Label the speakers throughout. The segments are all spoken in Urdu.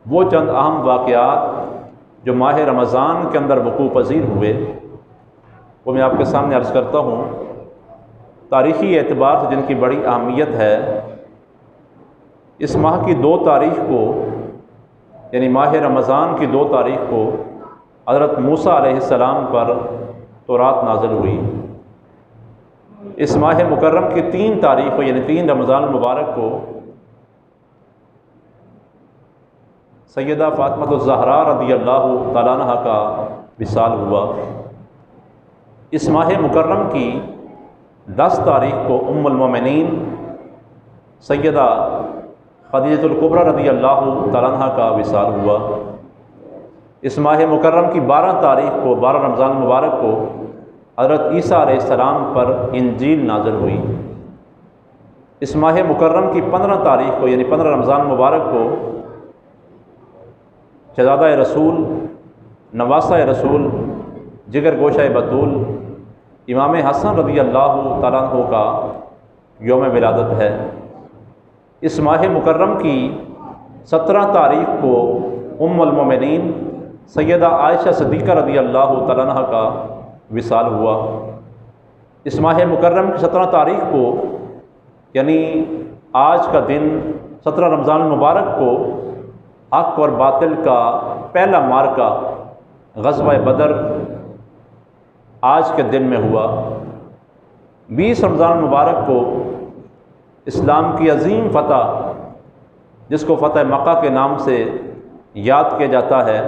Speaker 1: وہ چند اہم واقعات جو ماہ رمضان کے اندر وقوع پذیر ہوئے وہ میں آپ کے سامنے عرض کرتا ہوں۔ تاریخی اعتبار سے جن کی بڑی اہمیت ہے، اس ماہ کی 2 تاریخ کو یعنی ماہ رمضان کی 2 تاریخ کو حضرت موسیٰ علیہ السلام پر تورات نازل ہوئی۔ اس ماہ مکرم کی 3 تاریخ کو یعنی 3 رمضان المبارک کو سیدہ فاطمہ الزہراء رضی اللہ تعالیٰ عنہا کا وصال ہوا۔ اس ماہ مکرم کی 10 تاریخ کو ام المومنین سیدہ خدیجہ الکبریٰ رضی اللہ تعالیٰ عنہا کا وصال ہوا۔ اس ماہ مکرم کی 12 تاریخ کو 12 رمضان المبارک کو حضرت عیسیٰ علیہ السلام پر انجیل نازل ہوئی۔ اس ماہ مکرم کی 15 تاریخ کو یعنی 15 رمضان مبارک کو شہزادہ رسول، نواسہ رسول، جگر گوشہ بطول امام حسن رضی اللہ تعالیٰ عنہ کا یوم ولادت ہے۔ اس ماہ مکرم کی 17 تاریخ کو ام المومنین سیدہ عائشہ صدیقہ رضی اللہ تعالیٰ عنہ کا وصال ہوا۔ اس ماہ مکرم کی 17 تاریخ کو یعنی آج کا دن 17 رمضان المبارک کو حق اور باطل کا پہلا معرکہ غزوہ بدر آج کے دن میں ہوا۔ 20 رمضان المبارک کو اسلام کی عظیم فتح جس کو فتح مکہ کے نام سے یاد کیا جاتا ہے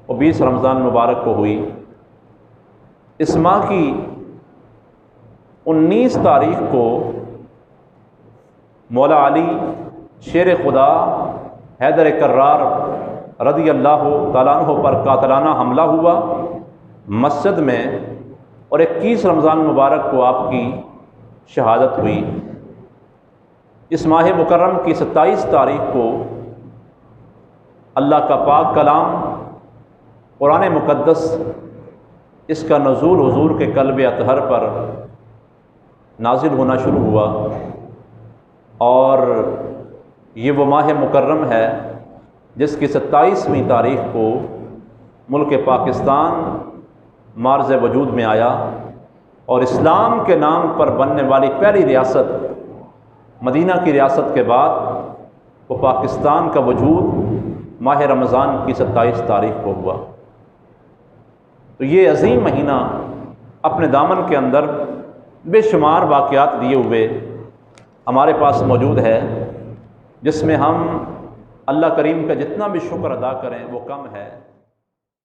Speaker 1: وہ 20 رمضان المبارک کو ہوئی۔ اس ماہ کی 19 تاریخ کو مولا علی شیر خدا حیدر کرار رضی اللہ تعالیٰ عنہ پر قاتلانہ حملہ ہوا مسجد میں، اور 21 رمضان المبارک کو آپ کی شہادت ہوئی۔ اس ماہ مکرم کی 27 تاریخ کو اللہ کا پاک کلام قرآن مقدس اس کا نزول حضور کے قلب اطہر پر نازل ہونا شروع ہوا، اور یہ وہ ماہ مکرم ہے جس کی 27ویں تاریخ کو ملک پاکستان معرض وجود میں آیا، اور اسلام کے نام پر بننے والی پہلی ریاست مدینہ کی ریاست کے بعد وہ پاکستان کا وجود ماہ رمضان کی 27 تاریخ کو ہوا۔ تو یہ عظیم مہینہ اپنے دامن کے اندر بے شمار واقعات دیے ہوئے ہمارے پاس موجود ہے، جس میں ہم اللہ کریم کا جتنا بھی شکر ادا کریں وہ کم ہے۔